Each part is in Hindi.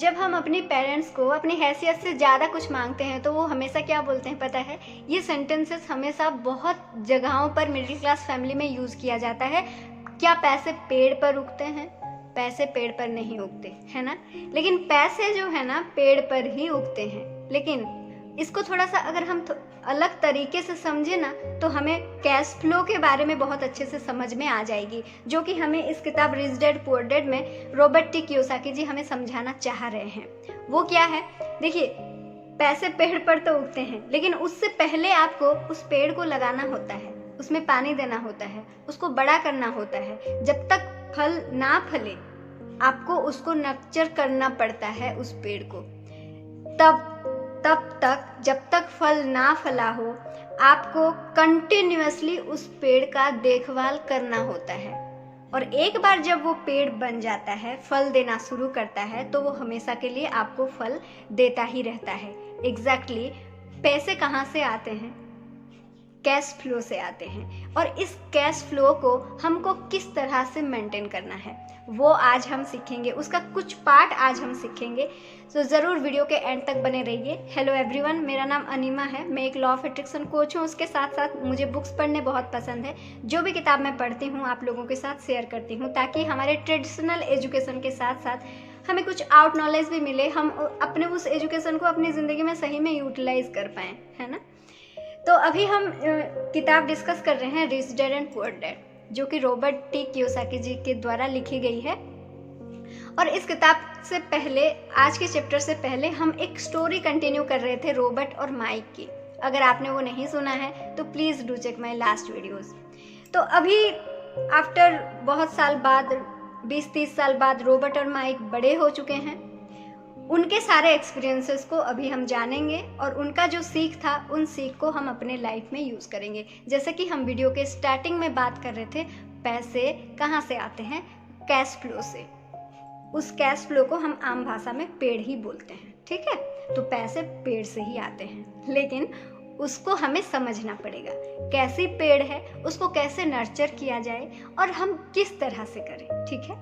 जब हम अपने पेरेंट्स को अपनी हैसियत से ज़्यादा कुछ मांगते हैं तो वो हमेशा क्या बोलते हैं पता है? ये सेंटेंसेस हमेशा बहुत जगहों पर मिडिल क्लास फैमिली में यूज़ किया जाता है। क्या पैसे पेड़ पर उगते हैं? पैसे पेड़ पर नहीं उगते, है ना? लेकिन पैसे जो है ना पेड़ पर ही उगते हैं। लेकिन इसको थोड़ा सा अगर हम अलग तरीके से समझे ना तो हमें कैश फ्लो के बारे में बहुत अच्छे से समझ में आ जाएगी, जो कि हमें इस किताब रिच डैड पुअर डैड में रॉबर्ट टी कियोसाकी जी हमें समझाना चाह रहे हैं। वो क्या है? देखिए, पैसे पेड़ पर तो उगते हैं, लेकिन उससे पहले आपको उस पेड़ को लगाना होता है, उसमें पानी देना होता है, उसको बड़ा करना होता है। जब तक फल ना फले आपको उसको नर्चर करना पड़ता है उस पेड़ को। तब तक जब तक फल ना फला हो आपको कंटिन्यूअसली उस पेड़ का देखभाल करना होता है। और एक बार जब वो पेड़ बन जाता है, फल देना शुरू करता है, तो वो हमेशा के लिए आपको फल देता ही रहता है। एग्जैक्टली पैसे कहाँ से आते हैं? कैश फ्लो से आते हैं। और इस कैश फ्लो को हमको किस तरह से मेंटेन करना है वो आज हम सीखेंगे, उसका कुछ पार्ट आज हम सीखेंगे। तो ज़रूर वीडियो के एंड तक बने रहिए। हेलो एवरीवन, मेरा नाम अनिमा है। मैं एक लॉ ऑफ अट्रैक्शन कोच हूँ। उसके साथ साथ मुझे बुक्स पढ़ने बहुत पसंद है। जो भी किताब मैं पढ़ती हूँ आप लोगों के साथ शेयर करती हूँ, ताकि हमारे ट्रेडिशनल एजुकेशन के साथ साथ हमें कुछ आउट नॉलेज भी मिले, हम अपने उस एजुकेशन को अपनी ज़िंदगी में सही में यूटिलाइज कर पाएँ, है ना? तो अभी हम किताब डिस्कस कर रहे हैं rich dad and poor dad, जो कि रॉबर्ट टी कियोसाकी जी के द्वारा लिखी गई है। और इस किताब से पहले, आज के चैप्टर से पहले, हम एक स्टोरी कंटिन्यू कर रहे थे रॉबर्ट और माइक की। अगर आपने वो नहीं सुना है तो please do check my last videos. तो अभी आफ्टर बहुत साल बाद, 20-30 साल बाद, रॉबर्ट और माइक बड़े हो चुके हैं। उनके सारे एक्सपीरियंसेस को अभी हम जानेंगे और उनका जो सीख था उन सीख को हम अपने लाइफ में यूज़ करेंगे। जैसे कि हम वीडियो के स्टार्टिंग में बात कर रहे थे, पैसे कहाँ से आते हैं? कैश फ्लो से। उस कैश फ्लो को हम आम भाषा में पेड़ ही बोलते हैं, ठीक है? तो पैसे पेड़ से ही आते हैं, लेकिन उसको हमें समझना पड़ेगा कैसी पेड़ है, उसको कैसे नर्चर किया जाए और हम किस तरह से करें, ठीक है?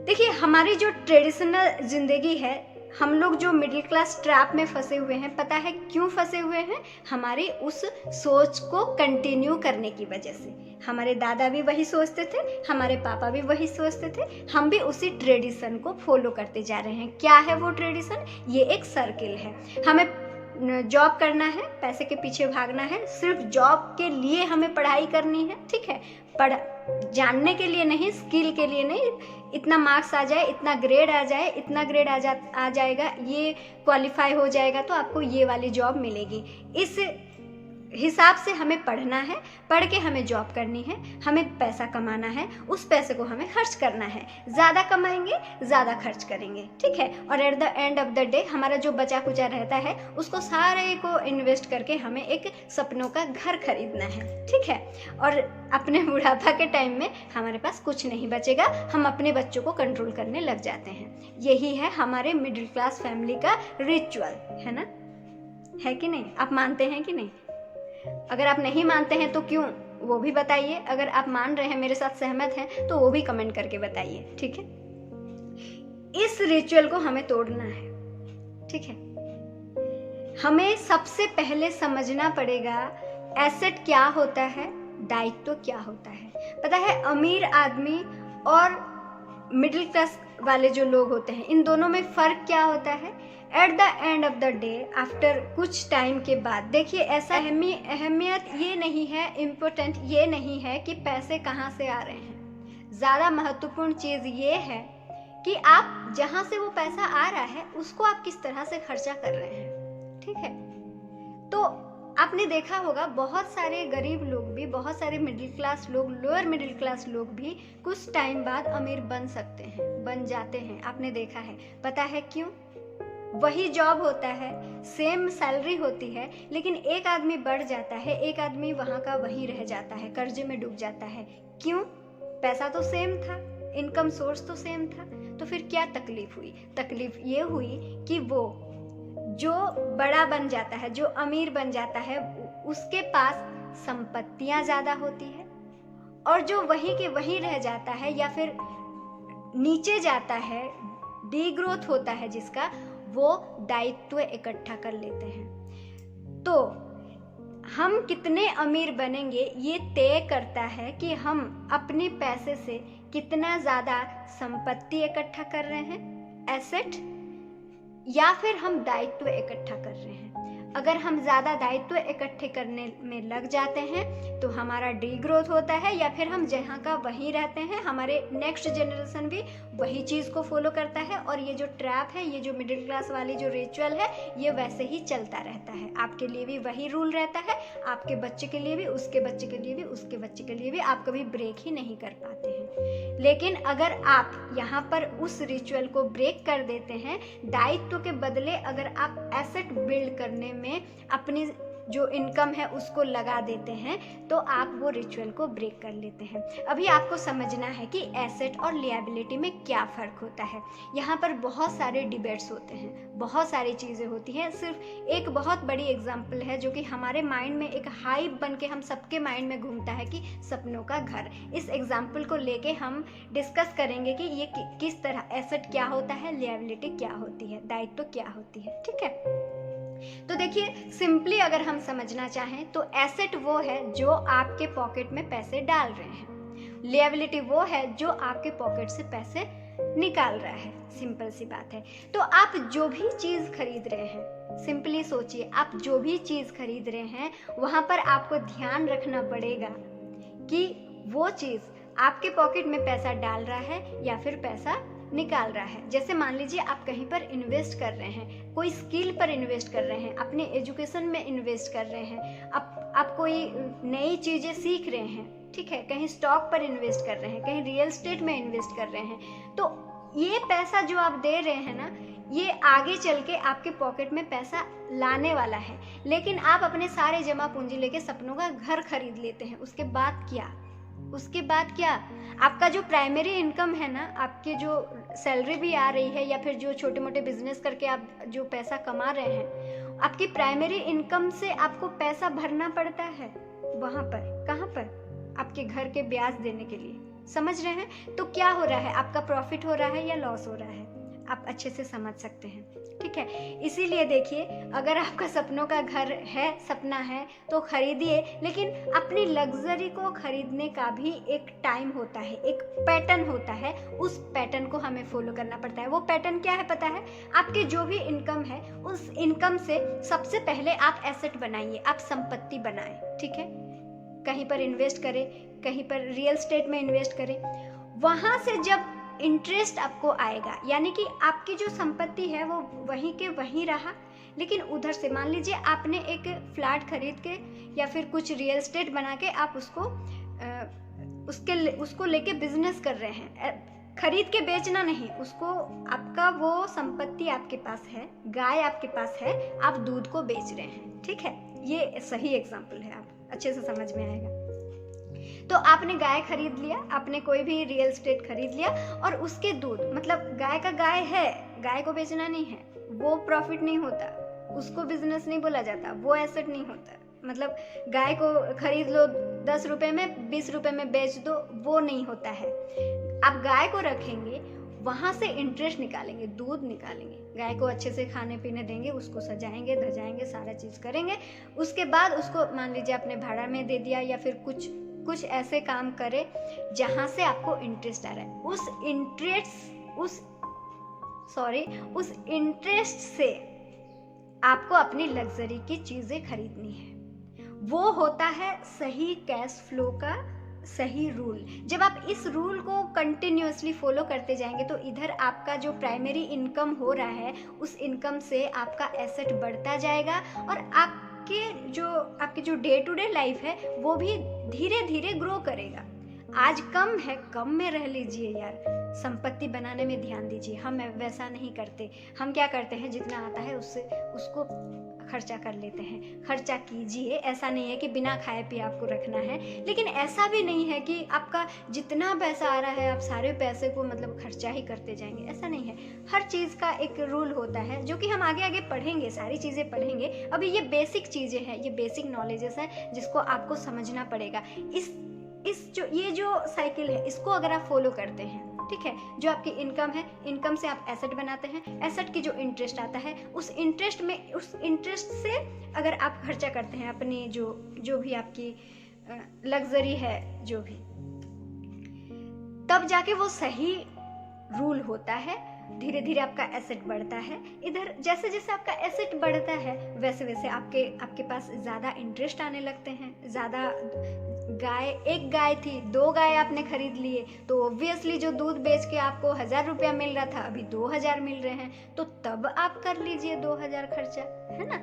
देखिए, हमारी जो ट्रेडिशनल जिंदगी है, हम लोग जो मिडिल क्लास ट्रैप में फंसे हुए हैं, पता है क्यों फंसे हुए हैं? हमारी उस सोच को कंटिन्यू करने की वजह से। हमारे दादा भी वही सोचते थे, हमारे पापा भी वही सोचते थे, हम भी उसी ट्रेडिशन को फॉलो करते जा रहे हैं। क्या है वो ट्रेडिशन? ये एक सर्किल है। हमें जॉब करना है, पैसे के पीछे भागना है, सिर्फ जॉब के लिए हमें पढ़ाई करनी है, ठीक है? जानने के लिए नहीं, स्किल के लिए नहीं। इतना मार्क्स आ जाए, इतना ग्रेड आ जाए, इतना ग्रेड आ जाएगा, ये क्वालिफाई हो जाएगा तो आपको ये वाली जॉब मिलेगी। इस हिसाब से हमें पढ़ना है, पढ़ के हमें जॉब करनी है, हमें पैसा कमाना है, उस पैसे को हमें खर्च करना है। ज़्यादा कमाएंगे, ज़्यादा खर्च करेंगे, ठीक है? और at the end of the day हमारा जो बचा कुचा रहता है उसको सारे को इन्वेस्ट करके हमें एक सपनों का घर खरीदना है, ठीक है? और अपने बुढ़ापा के टाइम में हमारे पास कुछ नहीं बचेगा, हम अपने बच्चों को कंट्रोल करने लग जाते हैं। यही है हमारे मिडिल क्लास फैमिली का रिचुअल, है ना? है कि नहीं? आप मानते हैं कि नहीं? अगर आप नहीं मानते हैं तो क्यों, वो भी बताइए। अगर आप मान रहे हैं, मेरे साथ सहमत हैं, तो वो भी कमेंट करके बताइए, ठीक है? इस रिचुअल को हमें तोड़ना है, ठीक है? हमें सबसे पहले समझना पड़ेगा एसेट क्या होता है, दायित्व क्या होता है। पता है, अमीर आदमी और मिडिल क्लास वाले जो लोग होते हैं, इन दोनों में फ़र्क क्या होता है? At the end of the day, after कुछ टाइम के बाद, देखिए, ऐसा अहमियत ये नहीं है, इम्पोर्टेंट ये नहीं है कि पैसे कहाँ से आ रहे हैं। ज़्यादा महत्वपूर्ण चीज़ ये है कि आप जहाँ से वो पैसा आ रहा है उसको आप किस तरह से खर्चा कर रहे हैं, ठीक है? तो आपने देखा होगा बहुत सारे गरीब लोग भी, बहुत सारे मिडिल क्लास लोग, लोअर मिडिल क्लास लोग भी कुछ टाइम बाद अमीर बन सकते हैं, बन जाते हैं। आपने देखा है। पता है क्यों? वही जॉब होता है, सेम सैलरी होती है, लेकिन एक आदमी बढ़ जाता है, एक आदमी वहाँ का वही रह जाता है, कर्जे में डूब जाता है। क्यों? पैसा तो सेम था, इनकम सोर्स तो सेम था। तो फिर क्या तकलीफ हुई? तकलीफ ये हुई कि वो जो बड़ा बन जाता है, जो अमीर बन जाता है, उसके पास संपत्तियां ज्यादा होती है, और जो वहीं के वहीं रह जाता है या फिर नीचे जाता है, डीग्रोथ होता है जिसका, वो दायित्व इकट्ठा कर लेते हैं। तो हम कितने अमीर बनेंगे ये तय करता है कि हम अपने पैसे से कितना ज़्यादा संपत्ति इकट्ठा कर रहे हैं, एसेट, या फिर हम दायित्व इकट्ठा कर रहे हैं। अगर हम ज़्यादा दायित्व इकट्ठे करने में लग जाते हैं तो हमारा डीग्रोथ होता है, या फिर हम जहाँ का वहीं रहते हैं, हमारे नेक्स्ट जनरेशन भी वही चीज़ को फॉलो करता है, और ये जो ट्रैप है, ये जो मिडिल क्लास वाली जो रिचुअल है, ये वैसे ही चलता रहता है। आपके लिए भी वही रूल रहता है, आपके बच्चे के लिए भी, उसके बच्चे के लिए भी, उसके बच्चे के लिए भी, आप कभी ब्रेक ही नहीं कर पाते हैं। लेकिन अगर आप यहाँ पर उस रिचुअल को ब्रेक कर देते हैं, दायित्व के बदले अगर आप एसेट बिल्ड करने में अपनी जो इनकम है उसको लगा देते हैं, तो आप वो रिचुअल को ब्रेक कर लेते हैं। अभी आपको समझना है कि एसेट और लिएबिलिटी में क्या फ़र्क होता है। यहाँ पर बहुत सारे डिबेट्स होते हैं, बहुत सारी चीज़ें होती हैं। सिर्फ एक बहुत बड़ी एग्जाम्पल है जो कि हमारे माइंड में एक हाइप बन के हम सबके माइंड में घूमता है कि सपनों का घर। इस एग्जाम्पल को लेके हम डिस्कस करेंगे कि ये किस तरह एसेट क्या होता है, लिएबिलिटी क्या होती है, दायित्व क्या होती है। ठीक है, तो देखिए सिंपली अगर हम समझना चाहें तो एसेट वो है जो आपके पॉकेट में पैसे डाल रहे हैं, लिएबिलिटी वो है जो आपके पॉकेट से पैसे निकाल रहा है। सिंपल सी बात है। तो आप जो भी चीज़ खरीद रहे हैं, सिंपली सोचिए, आप जो भी चीज़ खरीद रहे हैं वहाँ पर आपको ध्यान रखना पड़ेगा कि वो चीज़ आपके पॉकेट में पैसा डाल रहा है या फिर पैसा निकाल रहा है। जैसे मान लीजिए आप कहीं पर इन्वेस्ट कर रहे हैं, कोई स्किल पर इन्वेस्ट कर रहे हैं, अपने एजुकेशन में इन्वेस्ट कर रहे हैं, आप कोई नई चीज़ें सीख रहे हैं, ठीक है, कहीं स्टॉक पर इन्वेस्ट कर रहे हैं, कहीं रियल एस्टेट में इन्वेस्ट कर रहे हैं, तो ये पैसा जो आप दे रहे हैं ना, ये आगे चल के आपके पॉकेट में पैसा लाने वाला है। लेकिन आप अपने सारे जमा पूंजी लेके सपनों का घर खरीद लेते हैं, उसके बाद क्या? उसके बाद क्या? आपका जो प्राइमरी इनकम है ना, आपके जो सैलरी भी आ रही है या फिर जो छोटे मोटे बिजनेस करके आप जो पैसा कमा रहे हैं, आपकी प्राइमरी इनकम से आपको पैसा भरना पड़ता है वहाँ पर। कहाँ पर? आपके घर के ब्याज देने के लिए। समझ रहे हैं? तो क्या हो रहा है, आपका प्रॉफिट हो रहा है या लॉस हो रहा है, आप अच्छे से समझ सकते हैं। ठीक है, इसीलिए देखिए, अगर आपका सपनों का घर है, सपना है, तो खरीदिए, लेकिन अपनी लग्जरी को खरीदने का भी एक टाइम होता है, एक पैटर्न होता है। उस पैटर्न को हमें फॉलो करना पड़ता है। वो पैटर्न क्या है पता है? आपके जो भी इनकम है, उस इनकम से सबसे पहले आप एसेट बनाइए, आप संपत्ति बनाएं। ठीक है, कहीं पर इन्वेस्ट करें, कहीं पर रियल एस्टेट में इन्वेस्ट करें, वहाँ से जब इंटरेस्ट आपको आएगा, यानी कि आपकी जो संपत्ति है वो वहीं के वहीं रहा, लेकिन उधर से मान लीजिए आपने एक फ्लैट खरीद के या फिर कुछ रियल एस्टेट बना के आप उसको लेके बिजनेस कर रहे हैं, खरीद के बेचना नहीं, उसको, आपका वो संपत्ति आपके पास है, गाय आपके पास है, आप दूध को बेच रहे हैं। ठीक है, ये सही एग्जाम्पल है, आप अच्छे से समझ में आएगा। तो आपने गाय खरीद लिया, आपने कोई भी रियल एस्टेट खरीद लिया, और उसके दूध, मतलब गाय का गाय है, गाय को बेचना नहीं है, वो प्रॉफिट नहीं होता, उसको बिजनेस नहीं बोला जाता, वो एसेट नहीं होता। मतलब गाय को खरीद लो 10 रुपए में, 20 रुपए में बेच दो, वो नहीं होता है। आप गाय को रखेंगे, वहाँ से इंटरेस्ट निकालेंगे, दूध निकालेंगे, गाय को अच्छे से खाने पीने देंगे, उसको सजाएंगे धजाएंगे, सारा चीज़ करेंगे। उसके बाद उसको मान लीजिए आपने भाड़ा में दे दिया, या फिर कुछ ऐसे काम करे जहाँ से आपको इंटरेस्ट आ रहा है। उस इंटरेस्ट से आपको अपनी लग्जरी की चीज़ें खरीदनी है। वो होता है सही कैश फ्लो का सही रूल। जब आप इस रूल को कंटिन्यूअसली फॉलो करते जाएंगे तो इधर आपका जो प्राइमरी इनकम हो रहा है, उस इनकम से आपका एसेट बढ़ता जाएगा, और आपकी जो डे टू डे लाइफ है वो भी धीरे धीरे ग्रो करेगा। आज कम है, कम में रह लीजिए यार, संपत्ति बनाने में ध्यान दीजिए। हम वैसा नहीं करते। हम क्या करते हैं, जितना आता है उसको खर्चा कर लेते हैं। खर्चा कीजिए, ऐसा नहीं है कि बिना खाए पिए आपको रखना है, लेकिन ऐसा भी नहीं है कि आपका जितना पैसा आ रहा है आप सारे पैसे को मतलब खर्चा ही करते जाएंगे, ऐसा नहीं है। हर चीज़ का एक रूल होता है जो कि हम आगे आगे पढ़ेंगे, सारी चीज़ें पढ़ेंगे। अभी ये बेसिक चीज़ें हैं, ये बेसिक नॉलेजेस हैं जिसको आपको समझना पड़ेगा। ये जो साइकिल है, इसको अगर आप फॉलो करते हैं ठीक है। जो आपकी इनकम है, इनकम से आप एसेट बनाते हैं, एसेट की जो इंटरेस्ट आता है उस इंटरेस्ट से अगर आप खर्चा करते हैं अपनी जो भी आपकी लग्जरी है जो भी, तब जाके वो सही रूल होता है। धीरे धीरे आपका एसेट बढ़ता है। इधर जैसे जैसे आपका एसेट बढ़ता है वैसे वैसे आपके पास ज़्यादा इंटरेस्ट आने लगते हैं। ज़्यादा एक गाय थी, 2 गाय आपने खरीद लिए तो ऑब्वियसली जो दूध बेच के आपको 1000 रुपया मिल रहा था अभी 2000 मिल रहे हैं, तो तब आप कर लीजिए 2000 खर्चा, है ना।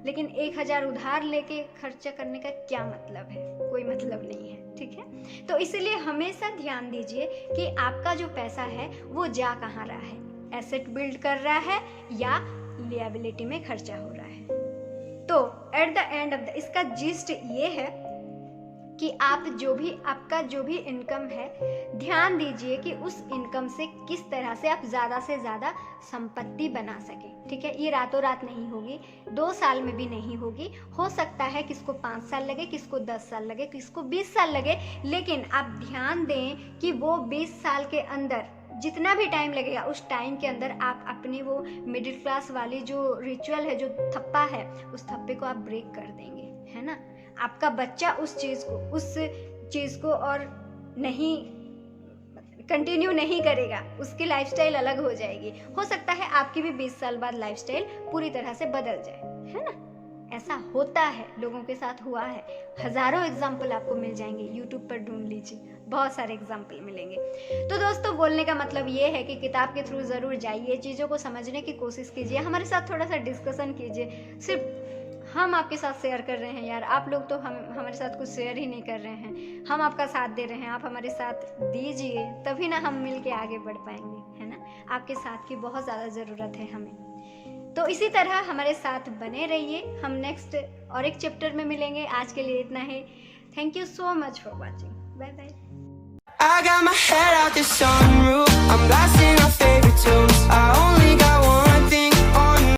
लेकिन 1000 उधार लेके खर्चा करने का क्या मतलब है? कोई मतलब नहीं है, ठीक है। तो इसीलिए हमेशा ध्यान दीजिए कि आपका जो पैसा है वो जा कहाँ रहा है, एसेट बिल्ड कर रहा है या लिएबिलिटी में खर्चा हो रहा है। तो एट द एंड ऑफ इसका जिस्ट ये है कि आपका जो भी इनकम है, ध्यान दीजिए कि उस इनकम से किस तरह से आप ज़्यादा से ज़्यादा संपत्ति बना सके, ठीक है। ये रातों रात नहीं होगी, 2 साल में भी नहीं होगी। हो सकता है किसको 5 साल लगे, किसको 10 साल लगे, किसको 20 साल लगे, लेकिन आप ध्यान दें कि वो 20 साल के अंदर जितना भी टाइम लगेगा उस टाइम के अंदर आप अपनी वो मिडिल क्लास वाली जो रिचुअल है, जो थप्पा है, उस थप्पे को आप ब्रेक कर देंगे, है ना। आपका बच्चा उस चीज़ को और नहीं कंटिन्यू नहीं करेगा, उसकी लाइफस्टाइल अलग हो जाएगी। हो सकता है आपकी भी 20 साल बाद लाइफस्टाइल पूरी तरह से बदल जाए, है ना। ऐसा होता है, लोगों के साथ हुआ है। हजारों एग्जाम्पल आपको मिल जाएंगे, यूट्यूब पर ढूंढ लीजिए, बहुत सारे एग्जाम्पल मिलेंगे। तो दोस्तों, बोलने का मतलब ये है कि किताब के थ्रू ज़रूर जाइए, चीज़ों को समझने की कोशिश कीजिए, हमारे साथ थोड़ा सा डिस्कशन कीजिए। सिर्फ हम आपके साथ शेयर कर रहे हैं यार, आप लोग तो हमारे साथ कुछ शेयर ही नहीं कर रहे हैं। हम आपका साथ दे रहे हैं, आप हमारे साथ दीजिए, तभी ना हम मिल के आगे बढ़ पाएंगे, है ना। आपके साथ की बहुत ज़्यादा ज़रूरत है हमें। तो इसी तरह हमारे साथ बने रहिए। हम नेक्स्ट और एक चैप्टर में मिलेंगे। आज के लिए इतना ही। Thank you so much for watching. Bye bye.